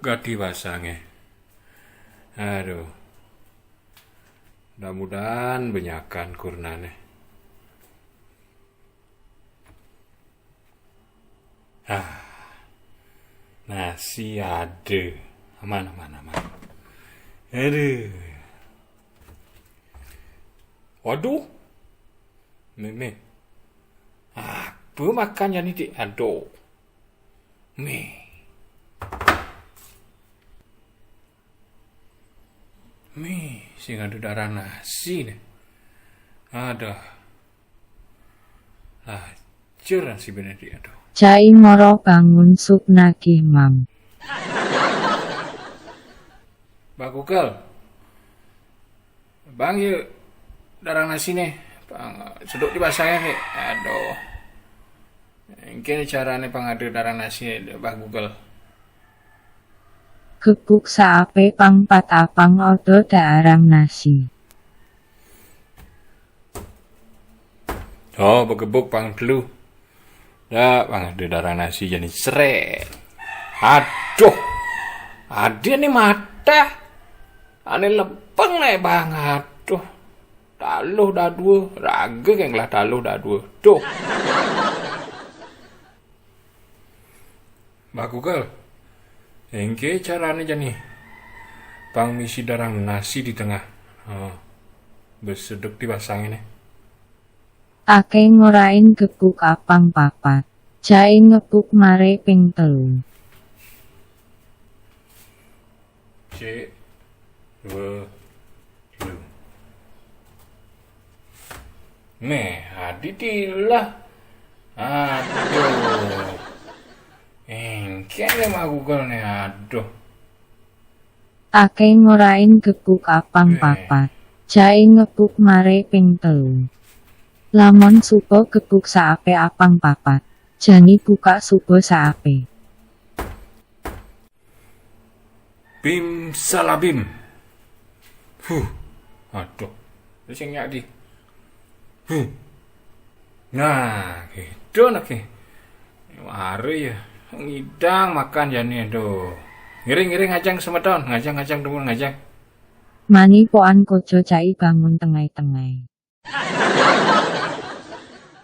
gadi pasangnya. Aduh. Mudah-mudahan benyakan kurnane. Nasi ada. Aman. Aduh. Waduh. Me. Apa makannya ni dik? Aduh. Me. Sing ada darah nasi nih. Aduh. Hancur nasi Benedik. Aduh. Cai moro bangun sup nagih mam. Bang Google. Bang yuk darah nasi nih. Bang seduk di basahnya nih. Aduh. Ini caranya bang ada darah nasi Bang Google. Gebuk saape pang pat apang odo darang nasi. Oh, begebuk pang dulu. Dah, bang ada darah nasi jadi seret. Aduh. Ada nih mata. Ane lepeng nih bang. Aduh. Taluh dah dua. Raga yang lah taluh dah dua. Tuh. Bang Google. Engke caranya jani. Bang misi darang nasi di tengah. Berseduk di basang ini. Ake ngorain gebuk apang papat. Cai ngebuk mare ping telu. C. 2. Aditilah. Aduh. Engke mah Google nih. Aduh. Ake ngorain gebuk apang papat. Cai ngebuk mare ping telu. Lamon supo gebuk saape apang papat. Jani buka supo saape. Bim salabim. Aduh. Terus yang nyadi. Nah, gitu nak ke. Hari ya. Ngidang makan jani aduh. Ngiring ngajang semeton. Ngajang demun ngajang. Mani poan kojo cai bangun tengai-tengai.